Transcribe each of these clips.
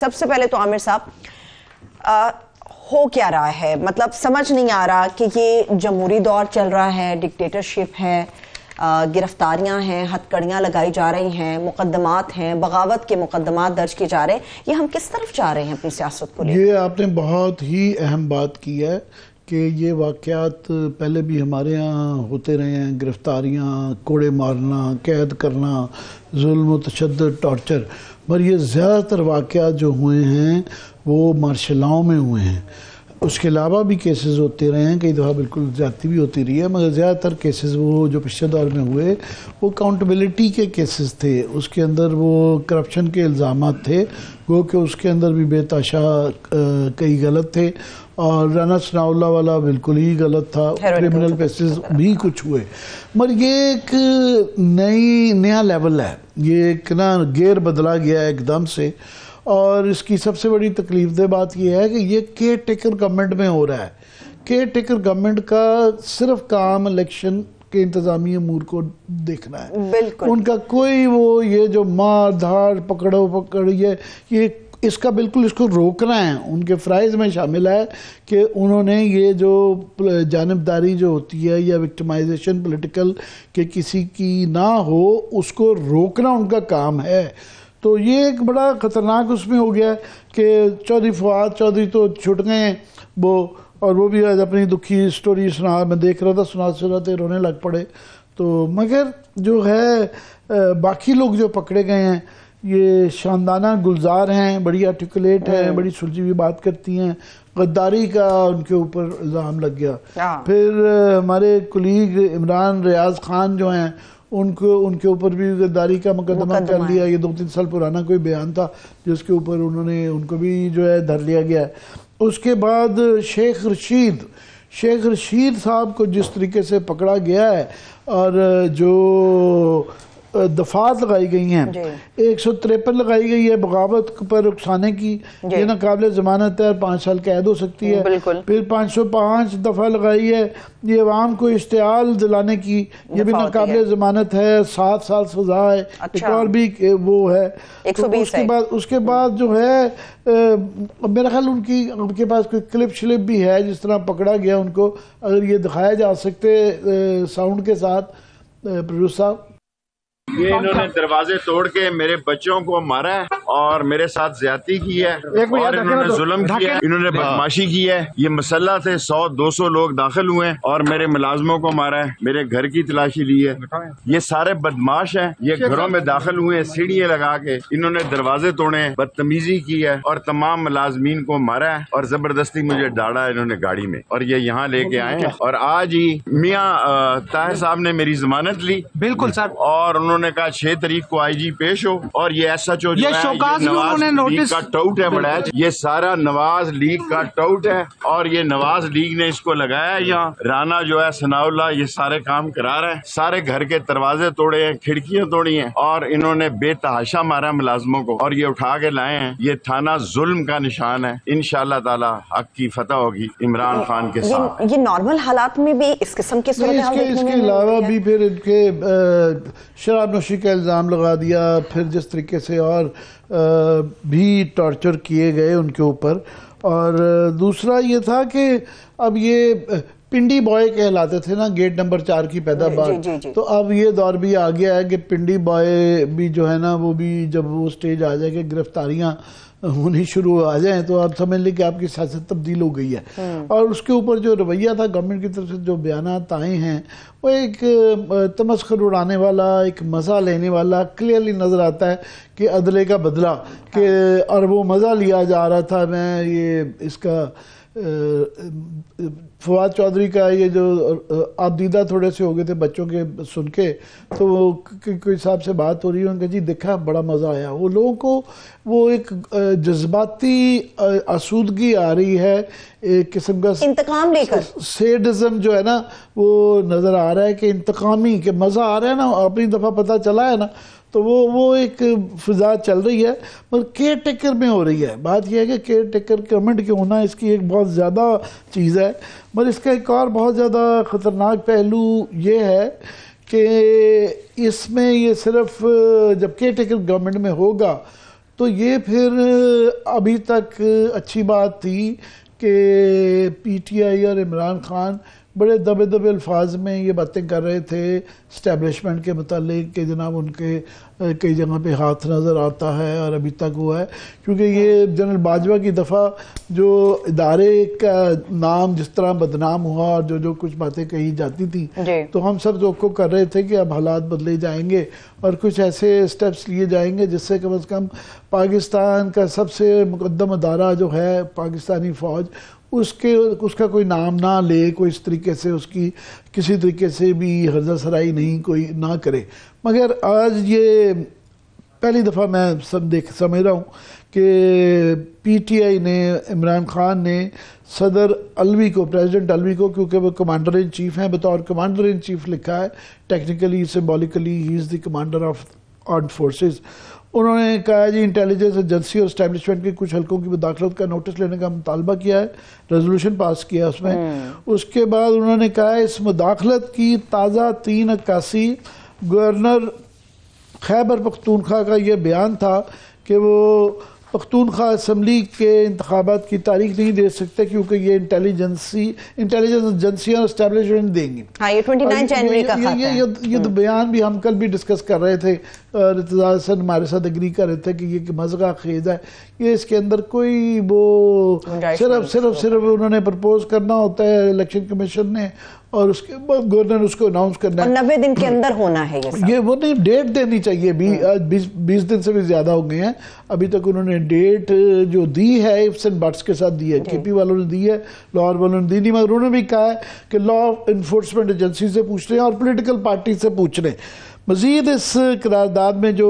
سب سے پہلے تو عامر صاحب ہو کیا رہا ہے؟ مطلب سمجھ نہیں آ رہا کہ یہ جمہوری دور چل رہا ہے، ڈکٹیٹرشپ ہے، گرفتاریاں ہیں، ہتھکڑیاں لگائی جا رہی ہیں، مقدمات ہیں، بغاوت کے مقدمات درج کیے جا رہے ہیں، یہ ہم کس طرف جا رہے ہیں اپنی سیاست کو لے؟ یہ آپ نے بہت ہی اہم بات کی ہے کہ یہ واقعات پہلے بھی ہمارے یہاں ہوتے رہے ہیں، گرفتاریاں، کوڑے مارنا، قید کرنا، ظلم و تشدد، ٹارچر، مگر یہ زیادہ تر واقعات جو ہوئے ہیں وہ مارشلاؤں میں ہوئے ہیں۔ اس کے علاوہ بھی کیسز ہوتے رہے ہیں، کئی دفعہ بالکل زیادتی بھی ہوتی رہی ہے، مگر زیادہ تر کیسز وہ جو پچھلے دور میں ہوئے وہ اکاؤنٹیبلٹی کے کیسز تھے، اس کے اندر وہ کرپشن کے الزامات تھے، گو کہ اس کے اندر بھی بے تحاشا کئی غلط تھے، اور رانا ثناء اللہ والا بالکل ہی غلط تھا، کرمنل کیسز بھی کچھ ہوئے، مگر یہ ایک نیا لیول ہے، یہ ایک گیئر بدلا گیا ہے ایک دم سے، اور اس کی سب سے بڑی تکلیف دہ بات یہ ہے کہ یہ کیئر ٹیکر گورنمنٹ میں ہو رہا ہے۔ کیئر ٹیکر گورنمنٹ کا صرف کام الیکشن کے انتظامی امور کو دیکھنا ہے، بالکل ان کا کوئی وہ یہ جو مار دھاڑ پکڑو پکڑ یہ اس کا بالکل اس کو روکنا ہے، ان کے فرائض میں شامل ہے کہ انہوں نے یہ جو جانبداری جو ہوتی ہے یا وکٹمائزیشن پولیٹیکل کہ کسی کی نہ ہو، اس کو روکنا ان کا کام ہے۔ تو یہ ایک بڑا خطرناک اس میں ہو گیا ہے کہ چودھری فواد چودھری تو چھٹ گئے ہیں وہ، اور وہ بھی آج اپنی دکھی سٹوری سنا، میں دیکھ رہا تھا، سناتے رونے لگ پڑے۔ تو مگر جو ہے باقی لوگ جو پکڑے گئے ہیں یہ شاندانہ گلزار ہیں، بڑی آرٹیکولیٹ ہیں، بڑی سلجھی ہوئی بات کرتی ہیں، غداری کا ان کے اوپر الزام لگ گیا۔ پھر ہمارے کولیگ عمران ریاض خان جو ہیں ان کے اوپر بھی غداری کا مقدمہ کر لیا، یہ 2-3 سال پرانا کوئی بیان تھا جس کے اوپر ان کو بھی جو ہے دھر لیا گیا ہے۔ اس کے بعد شیخ رشید صاحب کو جس طریقے سے پکڑا گیا ہے اور جو دفعات لگائی گئی ہیں، 153 لگائی گئی ہے بغاوت پر اکسانے کی، یہ ناقابل ضمانت ہے، 5 سال قید ہو سکتی ہے۔ پھر 505 دفعہ لگائی ہے یہ عوام کو اشتعال دلانے کی، یہ بھی ناقابل ضمانت ہے، 7 سال سزا ہے۔ ایک اور بھی وہ ہے، اس کے بعد جو ہے میرا خیال ان کے پاس کوئی کلپ شلپ بھی ہے جس طرح پکڑا گیا ان کو، اگر یہ دکھایا جا سکتے ساؤنڈ کے ساتھ پروڈیوسر صاحب۔ یہ انہوں نے دروازے توڑ کے میرے بچوں کو مارا ہے اور میرے ساتھ زیادتی کی ہے اور انہوں نے ظلم کیا ہے، انہوں نے بدماشی کی ہے، یہ مسلح تھے، 100-200 لوگ داخل ہوئے ہیں اور میرے ملازموں کو مارا ہے، میرے گھر کی تلاشی لی ہے۔ یہ سارے بدماش ہیں، یہ گھروں میں داخل ہوئے، سیڑھیاں لگا کے انہوں نے دروازے توڑے، بدتمیزی کی ہے اور تمام ملازمین کو مارا ہے اور زبردستی مجھے ڈالا انہوں نے گاڑی میں، اور یہ یہاں لے کے آئے ہیں۔ اور آج ہی میاں طاہر صاحب نے میری ضمانت لی، بالکل سر، اور انہوں نے کہا 6 تاریخ کو آئی جی پیش ہو، اور یہ ایسا جو ہے نواز لیگ کا ٹاؤٹ ہے بڑا، یہ سارا نواز لیگ کا ٹاؤٹ ہے اور یہ نواز لیگ نے اس کو لگایا ہے یہاں۔ رانا جو ہے ثناء اللہ یہ سارے کام کرا رہا ہے، سارے گھر کے دروازے توڑے ہیں، کھڑکیاں توڑی ہیں اور انہوں نے بے تحاشا مارا ملازموں کو، اور یہ اٹھا کے لائے ہیں۔ یہ تھانہ ظلم کا نشان ہے، انشاءاللہ تعالی حق کی فتح ہوگی عمران خان کے ساتھ۔ یہ نارمل حالات میں بھی اس قسم کے صورتحال اس کے علاوہ بھی پھر ان کے شراب نوشی کا الزام لگا دیا، پھر جس طریقے سے اور بھی ٹارچر کیے گئے ان کے اوپر، اور دوسرا یہ تھا کہ اب یہ پنڈی بوائے کہلاتے تھے نا، گیٹ نمبر 4 کی پیداوار، تو اب یہ دور بھی آ گیا ہے کہ پنڈی بوائے بھی جو ہے نا وہ بھی جب وہ سٹیج آ جائے کہ گرفتاریاں ہونی شروع آ جائیں تو آپ سمجھ لیں کہ آپ کی سیاست تبدیل ہو گئی ہے۔ اور اس کے اوپر جو رویہ تھا گورنمنٹ کی طرف سے جو بیانات آئے ہیں وہ ایک تمسخر اڑانے والا، ایک مزہ لینے والا، کلیئرلی نظر آتا ہے کہ عدلے کا بدلہ، کہ اور وہ مزہ لیا جا رہا تھا۔ میں یہ اس کا فواد چودھری کا یہ جو آپ دیدہ تھوڑے سے ہو گئے تھے بچوں کے سن کے، تو وہ کوئی صاحب سے بات ہو رہی ہے، ان کا جی دیکھا بڑا مزہ آیا، وہ لوگوں کو وہ ایک جذباتی آسودگی آ رہی ہے، ایک قسم کا انتقام لے کر سیڈزم جو ہے نا وہ نظر آ رہا ہے کہ انتقامی، کہ مزہ آ رہا ہے نا، اپنی دفعہ پتہ چلا ہے نا، تو وہ ایک فضا چل رہی ہے، مگر کیئر ٹیکر میں ہو رہی ہے۔ بات یہ ہے کہ کیئر ٹیکر گورنمنٹ کے ہونا اس کی ایک بہت زیادہ چیز ہے، مگر اس کا ایک اور بہت زیادہ خطرناک پہلو یہ ہے کہ اس میں یہ صرف جب کیئر ٹیکر گورنمنٹ میں ہوگا تو یہ پھر ابھی تک اچھی بات تھی کہ پی ٹی آئی اور عمران خان بڑے دبے دبے الفاظ میں یہ باتیں کر رہے تھے اسٹیبلشمنٹ کے متعلق کہ جناب ان کے کئی جگہ پہ ہاتھ نظر آتا ہے، اور ابھی تک ہوا ہے کیونکہ یہ جنرل باجوہ کی دفعہ جو ادارے کا نام جس طرح بدنام ہوا اور جو کچھ باتیں کہی جاتی تھیں تو ہم سب توقع کر رہے تھے کہ اب حالات بدلے جائیں گے اور کچھ ایسے سٹیپس لیے جائیں گے جس سے کم از کم پاکستان کا سب سے مقدم ادارہ جو ہے پاکستانی فوج اس کا کوئی نام نہ لے، کوئی اس طریقے سے اس کی کسی طریقے سے بھی حرزہ سرائی نہیں کوئی نہ کرے. مگر آج یہ پہلی دفعہ میں سمجھ رہا ہوں کہ پی ٹی آئی نے، عمران خان نے صدر علوی کو، پریزیڈنٹ علوی کو، کیونکہ وہ کمانڈر ان چیف ہیں، بطور کمانڈر ان چیف لکھا ہے، technically symbolically he is the commander of armed forces. انہوں نے کہا جی انٹیلیجنس ایجنسی اور اسٹیبلشمنٹ کے کچھ حلقوں کی مداخلت کا نوٹس لینے کا مطالبہ کیا ہے، ریزولوشن پاس کیا اس میں. اس کے بعد انہوں نے کہا اس مداخلت کی تازہ ترین عکاسی گورنر خیبر پختونخوا کا یہ بیان تھا کہ وہ پختونخوا اسمبلی کے انتخابات کی تاریخ نہیں دے سکتے کیونکہ یہ انٹیلیجنس ایجنسیاں اسٹیبلشمنٹ دیں گی. ہاں یہ 29 جنوری کا خط ہے. یہ بیان بھی ہم کل بھی ڈسکس کر رہے تھے اور ارتضیٰ حسن ہمارے ساتھ اگری کر رہے تھے کہ یہ مذاق خیز ہے، یہ اس کے اندر کوئی وہ صرف انہوں نے پرپوز کرنا ہوتا ہے الیکشن کمیشن نے اور اس کے بعد گورنر اس کو اناؤنس کرنا ہے، 90 دن کے اندر ہونا ہے یہ وہ نہیں، ڈیٹ دینی چاہیے. 20 دن سے بھی زیادہ ہو گئے ہیں، ابھی تک انہوں نے ڈیٹ جو دی ہے ifs and buts کے ساتھ دی ہے، کے پی والوں نے دی ہے، لاہور والوں نے دی نہیں، مگر انہوں نے بھی کہا ہے کہ لا انفورسمنٹ ایجنسی سے پوچھ رہے ہیں اور پولیٹیکل پارٹی سے پوچھ رہے ہیں. مزید اس قرارداد میں جو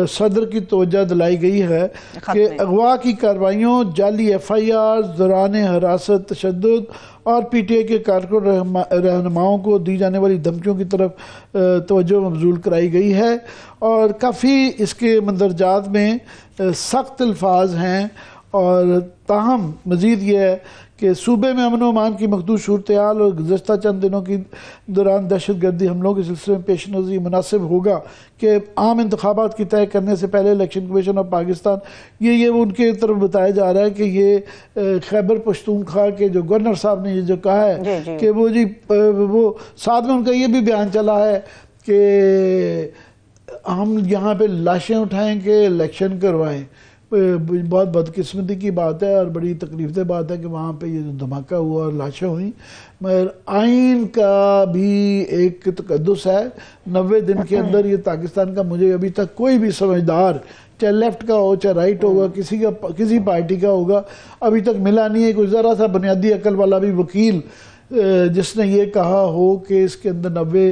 صدر کی توجہ دلائی گئی ہے کہ اغوا کی کارروائیوں، جعلی ایف آئی آر، دوران حراست، تشدد اور پی ٹی آئی کے کارکن رہنماؤں کو دی جانے والی دھمکیوں کی طرف توجہ مبذول کرائی گئی ہے، اور کافی اس کے مندرجات میں سخت الفاظ ہیں. اور تاہم مزید یہ ہے کہ صوبے میں امن و امان کی مخدوش صورتحال اور گزشتہ چند دنوں کی دوران دہشت گردی حملوں کے سلسلے میں پیش نظر یہ مناسب ہوگا کہ عام انتخابات کی طے کرنے سے پہلے الیکشن کمیشن آف پاکستان یہ ان کے طرف بتایا جا رہا ہے کہ یہ خیبر پختونخوا کے جو گورنر صاحب نے یہ جو کہا ہے کہ وہ ساتھ میں ان کا یہ بھی بیان چلا ہے کہ ہم یہاں پہ لاشیں اٹھائیں کہ الیکشن کروائیں. بہت بدقسمتی کی بات ہے اور بڑی تکلیف دہ بات ہے کہ وہاں پہ یہ دھماکہ ہوا اور لاشیں ہوئیں، مگر آئین کا بھی ایک تقدس ہے. 90 دن کے اندر یہ پاکستان کا، مجھے ابھی تک کوئی بھی سمجھدار چاہے لیفٹ کا ہو چاہے رائٹ ہوگا کسی پارٹی کا ہوگا ابھی تک ملا نہیں ہے کوئی ذرا سا بنیادی عقل والا بھی وکیل جس نے یہ کہا ہو کہ اس کے اندر 90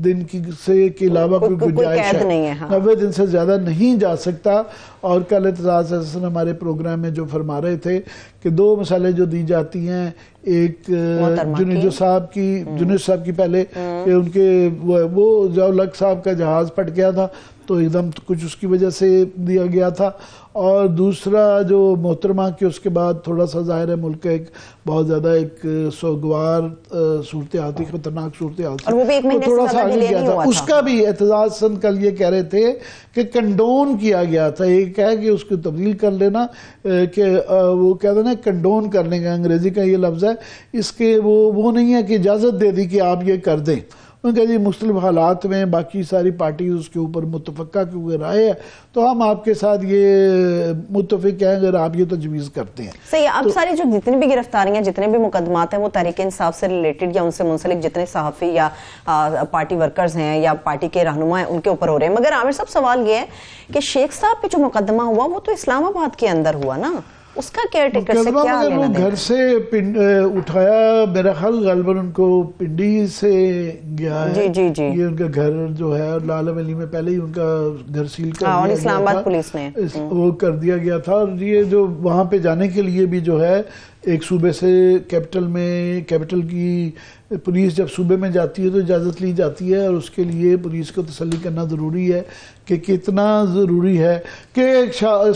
دن کے علاوہ کوئی گنجائش ہے. 90 دن سے زیادہ نہیں جا سکتا. اور کل ارتضیٰ حسن ہمارے پروگرام میں جو فرما رہے تھے کہ 2 مثالیں جو دی جاتی ہیں، ایک جنید صاحب کی پہلے کہ ان کے وہ ضیاء الحق صاحب کا جہاز پھٹ گیا تھا تو ایک دم کچھ اس کی وجہ سے دیا گیا تھا، اور دوسرا جو محترمہ کے اس کے بعد تھوڑا سا ظاہر ہے ملک کا ایک بہت زیادہ ایک سوگوار صورتحال تھی، خطرناک صورتحال تھی، تھوڑا سا آگے گیا تھا. اس کا بھی ارتضیٰ حسن کل یہ کہہ رہے تھے کہ کنڈون کیا گیا تھا. ایک ہے کہ اس کو تبدیل کر لینا، کہ وہ کہتے ہیں نا کنڈون کرنے کا انگریزی کا یہ لفظ ہے، اس کے وہ نہیں ہے کہ اجازت دے دی کہ آپ یہ کر دیں. انہوں نے کہا جی مختلف حالات میں باقی ساری پارٹیز اس کے اوپر متفقہ کیونکہ رائے ہے تو ہم آپ کے ساتھ یہ متفق ہیں اگر آپ یہ تجویز کرتے ہیں. صحیح. اب ساری جو جتنی بھی گرفتاریاں، جتنے بھی مقدمات ہیں وہ تحریک انصاف سے ریلیٹڈ یا ان سے منسلک جتنے صحافی یا پارٹی ورکرز ہیں یا پارٹی کے رہنما ہیں ان کے اوپر ہو رہے ہیں. مگر عامر صاحب سوال یہ ہے کہ شیخ صاحب پہ جو مقدمہ ہوا وہ تو اسلام آباد کے اندر ہوا نا، اس کا کیئر ٹیکر سے کیا لینا دینا؟ گھر سے اٹھایا، میرا خیال غالباً ان کو پنڈی سے گیا ہے. جی یہ ان کا گھر جو ہے اور لال علی میں پہلے ہی ان کا گھر سیل کر اور اسلام آباد پولیس نے وہ کر دیا گیا تھا. اور یہ جو وہاں پہ جانے کے لیے بھی جو ہے ایک صوبے سے کیپٹل کی پولیس جب صوبے میں جاتی ہے تو اجازت لی جاتی ہے، اور اس کے لیے پولیس کو تسلی کرنا ضروری ہے کہ کتنا ضروری ہے کہ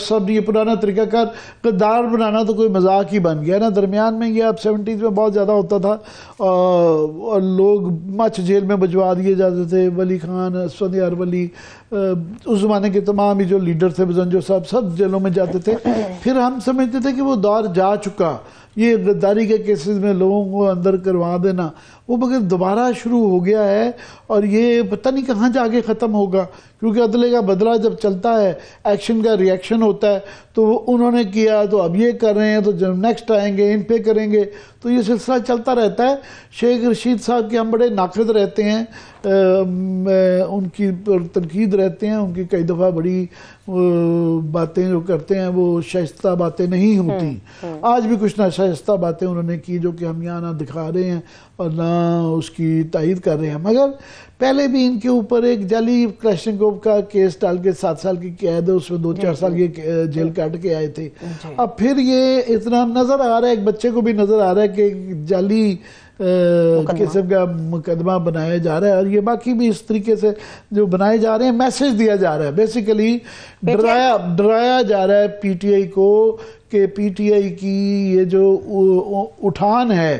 سب یہ پرانا طریقہ کار قدار بنانا تو کوئی مذاق ہی بن گیا نا. درمیان میں یہ اب 70s میں بہت زیادہ ہوتا تھا اور لوگ مچ جیل میں بھجوا دیے جاتے تھے. ولی خان، اسفندیار ولی، اس زمانے کے تمام ہی جو لیڈر تھے بزنجو صاحب سب جیلوں میں جاتے تھے. پھر ہم سمجھتے تھے کہ وہ دور جا چکا, یہ غداری کے کیسز میں لوگوں کو اندر کروا دینا, وہ مگر دوبارہ شروع ہو گیا ہے, اور یہ پتہ نہیں کہاں جا کے ختم ہوگا, کیونکہ عدلے کا بدلہ جب چلتا ہے, ایکشن کا ری ایکشن ہوتا ہے, تو انہوں نے کیا تو اب یہ کر رہے ہیں, تو جب نیکسٹ آئیں گے ان پہ کریں گے, تو یہ سلسلہ چلتا رہتا ہے. شیخ رشید صاحب کے ہم بڑے ناقد رہتے ہیں, ان کی تنقید رہتے ہیں, ان کی کئی دفعہ بڑی باتیں جو کرتے ہیں وہ شائستہ باتیں نہیں ہوتی. آج بھی کچھ نہ شائستہ باتیں انہوں نے کی جو کہ ہم یہاں نہ دکھا رہے ہیں اور نہ اس کی تائید کر رہے ہیں. مگر پہلے بھی ان کے اوپر ایک جعلی کلاشنکوف کا کیس ڈال کے 7 سال کی قید ہے, اس میں 2-4 سال یہ جیل کاٹ کے آئے تھے. اب پھر یہ اتنا نظر آ رہا ہے, ایک بچے کو بھی نظر آ رہا ہے کہ جعلی قسم کا مقدمہ بنایا جا رہا ہے, اور یہ باقی بھی اس طریقے سے جو بنائے جا رہے ہیں, میسیج دیا جا رہا ہے, بیسیکلی ڈرایا جا رہا ہے پی ٹی آئی کو کہ پی ٹی آئی کی یہ جو اٹھان ہے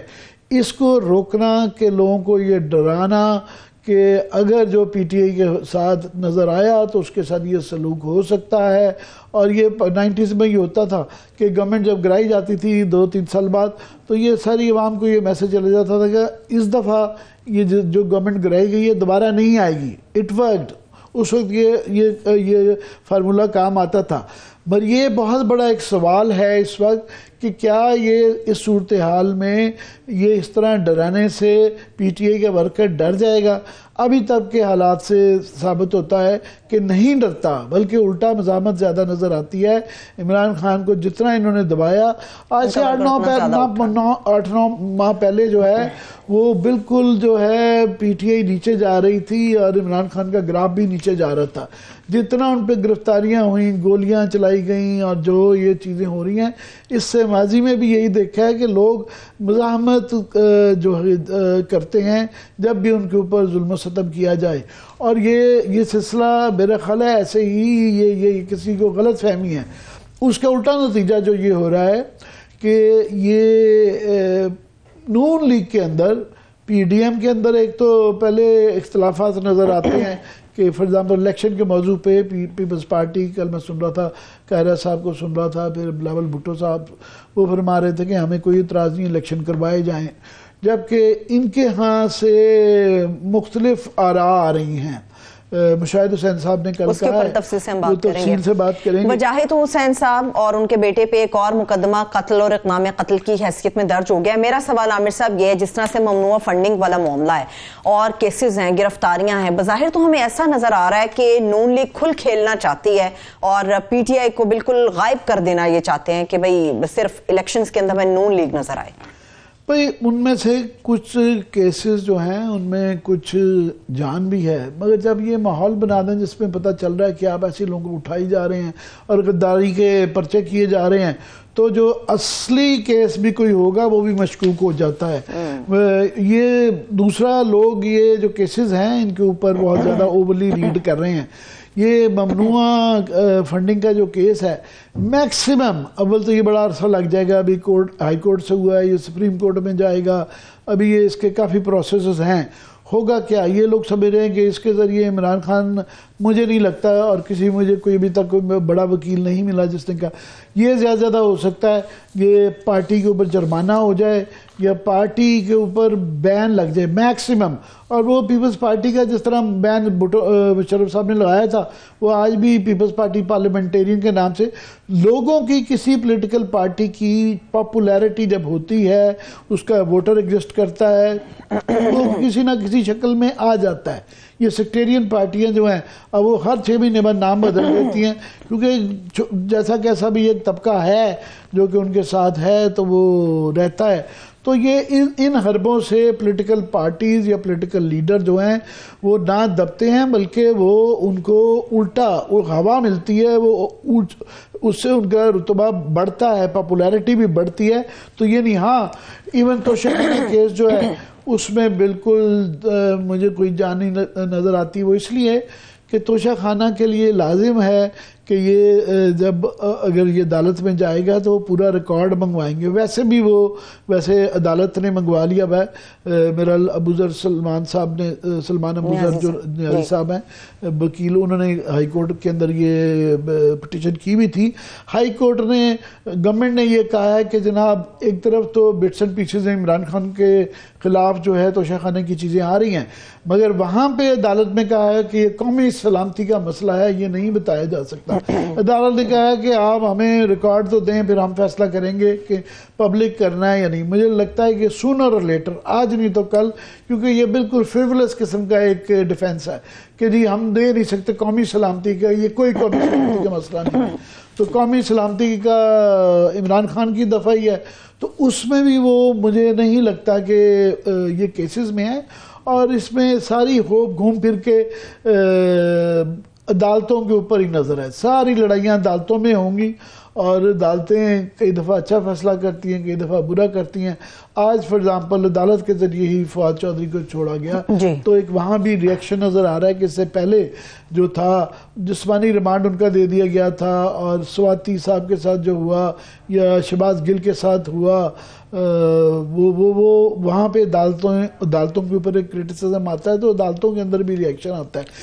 اس کو روکنا, کہ لوگوں کو یہ ڈرانا کہ اگر جو پی ٹی آئی کے ساتھ نظر آیا تو اس کے ساتھ یہ سلوک ہو سکتا ہے. اور یہ 90s میں یہ ہوتا تھا کہ گورنمنٹ جب گرائی جاتی تھی 2-3 سال بعد, تو یہ ساری عوام کو یہ میسج چلا جاتا تھا کہ اس دفعہ یہ جو گورنمنٹ گرائی گئی ہے دوبارہ نہیں آئے گی. اٹ ورکڈ, اس وقت یہ فارمولہ کام آتا تھا. پر یہ بہت بڑا ایک سوال ہے اس وقت کہ کیا یہ اس صورتحال میں یہ اس طرح ڈرانے سے پی ٹی آئی کا ورکر ڈر جائے گا؟ ابھی تک کے حالات سے ثابت ہوتا ہے کہ نہیں ڈرتا, بلکہ الٹا مزاحمت زیادہ نظر آتی ہے. عمران خان کو جتنا انہوں نے دبایا, آج سے 8-9 ماہ پہلے جو ہے وہ بالکل جو ہے پی ٹی آئی نیچے جا رہی تھی اور عمران خان کا گراف بھی نیچے جا رہا تھا. جتنا ان پہ گرفتاریاں ہوئیں, گولیاں چلائی گئیں, اور جو یہ چیزیں ہو رہی ہیں, اس سے ماضی میں بھی یہی دیکھا ہے کہ لوگ مزاحمت جو کرتے ہیں جب بھی ان کے اوپر ظلم و ستم کیا جائے. اور یہ سلسلہ میرا خیال ہے ایسے ہی یہ کسی کو غلط فہمی ہے. اس کا الٹا نتیجہ جو یہ ہو رہا ہے کہ یہ نون لیگ کے اندر, پی ڈی ایم کے اندر ایک تو پہلے اختلافات نظر آتے ہیں کہ فار ایگزامپل الیکشن کے موضوع پہ پیپلز پارٹی, کل میں سن رہا تھا قاہرہ صاحب کو سن رہا تھا, پھر بلاول بھٹو صاحب وہ فرما رہے تھے کہ ہمیں کوئی اعتراض نہیں, الیکشن کروائے جائیں, جبکہ ان کے ہاں سے مختلف آراء آ رہی ہیں. مشاہد حسین صاحب نے کل کہا ہے, تفصیل سے بات کریں گے. مجاہد حسین صاحب اور ان کے بیٹے پہ ایک اور مقدمہ قتل اور اقدام قتل کی حیثیت میں درج ہو گیا. میرا سوال عامر صاحب یہ ہے, جس طرح سے ممنوع فنڈنگ والا معاملہ ہے اور کیسز ہیں, گرفتاریاں ہیں, بظاہر تو ہمیں ایسا نظر آ رہا ہے کہ نون لیگ کھل کھیلنا چاہتی ہے اور پی ٹی آئی کو بالکل غائب کر دینا یہ چاہتے ہیں کہ بھئی صرف الیکشنز کے اندر میں نون لیگ نظر آئے. بھئی ان میں سے کچھ کیسز جو ہیں ان میں کچھ جان بھی ہے, مگر جب یہ ماحول بنا دیں جس میں پتہ چل رہا ہے کہ آپ ایسے لوگوں کو اٹھائی جا رہے ہیں اور غداری کے پرچے کیے جا رہے ہیں, تو جو اصلی کیس بھی کوئی ہوگا وہ بھی مشکوک ہو جاتا ہے. یہ دوسرا, لوگ یہ جو کیسز ہیں ان کے اوپر بہت زیادہ اوورلی ریڈ کر رہے ہیں. یہ ممنوع فنڈنگ کا جو کیس ہے, میکسیمم اول تو یہ بڑا عرصہ لگ جائے گا, ابھی ہائی کورٹ سے ہوا ہے, یہ سپریم کورٹ میں جائے گا, ابھی یہ اس کے کافی پروسیسز ہیں. ہوگا کیا, یہ لوگ سمجھ رہے ہیں کہ اس کے ذریعے عمران خان, مجھے نہیں لگتا اور مجھے کوئی ابھی تک کوئی بڑا وکیل نہیں ملا جس نے کہا, یہ زیادہ ہو سکتا ہے یہ پارٹی کے اوپر جرمانہ ہو جائے یا پارٹی کے اوپر بین لگ جائے میکسیمم. اور وہ پیپلز پارٹی کا جس طرح بین مشرف صاحب نے لگایا تھا, وہ آج بھی پیپلز پارٹی پارلیمنٹیرین کے نام سے لوگوں کی کسی پولیٹیکل پارٹی کی پاپولیرٹی جب ہوتی ہے, اس کا ووٹر ایگزسٹ کرتا ہے, وہ کسی نہ کسی شکل میں آ جاتا ہے. یہ سیکٹیرین پارٹیاں جو ہیں اب وہ ہر 6 مہینے بعد نام بدل دیتی ہیں, کیونکہ جیسا کہ ایسا بھی ایک طبقہ ہے جو کہ ان کے ساتھ ہے تو وہ رہتا ہے. تو یہ ان حربوں سے پولیٹیکل پارٹیز یا پولیٹیکل لیڈر جو ہیں وہ نہ دبتے ہیں, بلکہ وہ ان کو الٹا ہوا ملتی ہے, وہ اس سے ان کا رتبہ بڑھتا ہے, پاپولیرٹی بھی بڑھتی ہے. تو یہ نہیں, ہاں ایون توشہ خانہ کیس جو ہے اس میں بالکل مجھے کوئی جان نہیں نظر آتی. وہ اس لیے کہ توشہ خانہ کے لیے لازم ہے کہ یہ جب اگر یہ عدالت میں جائے گا تو پورا ریکارڈ منگوائیں گے. ویسے بھی وہ ویسے عدالت نے منگوا لیا ہے. میرا ابو ذر سلمان ابو ذر جو نیازی صاحب ہیں وکیل, انہوں نے ہائی کورٹ کے اندر یہ پٹیشن کی بھی تھی. ہائی کورٹ نے گورنمنٹ نے یہ کہا ہے کہ جناب ایک طرف تو bits and pieces Imran Khan کے خلاف جو ہے توشہ خانے کی چیزیں آ رہی ہیں, مگر وہاں پہ عدالت نے کہا ہے کہ یہ قومی سلامتی کا مسئلہ ہے, یہ نہیں بتایا جا سکتا. عدالت نے کہا ہے کہ آپ ہمیں ریکارڈ تو دیں, پھر ہم فیصلہ کریں گے کہ پبلک کرنا ہے یا نہیں. مجھے لگتا ہے کہ سونر اور لیٹر, آج نہیں تو کل, کیونکہ یہ بالکل فریولس قسم کا ایک ڈیفینس ہے کہ جی ہم دے نہیں سکتے قومی سلامتی کا, یہ کوئی قومی سلامتی کا مسئلہ نہیں ہے. تو قومی سلامتی کا عمران خان کی دفعہ ہی ہے, تو اس میں بھی وہ مجھے نہیں لگتا کہ یہ کیسز میں ہے. اور اس میں ساری ہوپ گھوم پھر کے عدالتوں کے اوپر ہی نظر ہے. ساری لڑائیاں عدالتوں میں ہوں گی, اور عدالتیں کئی دفعہ اچھا فیصلہ کرتی ہیں, کئی دفعہ برا کرتی ہیں. آج فار ایگزامپل عدالت کے ذریعے ہی فواد چودھری کو چھوڑا گیا, تو ایک وہاں بھی ریئیکشن نظر آ رہا ہے کہ اس سے پہلے جو تھا جسمانی ریمانڈ ان کا دے دیا گیا تھا, اور سواتی صاحب کے ساتھ جو ہوا یا شہباز گل کے ساتھ ہوا, وہ وہاں پہ عدالتوں کے اوپر ایک کرٹیسزم آتا ہے, تو عدالتوں کے اندر بھی ریئیکشن آتا ہے.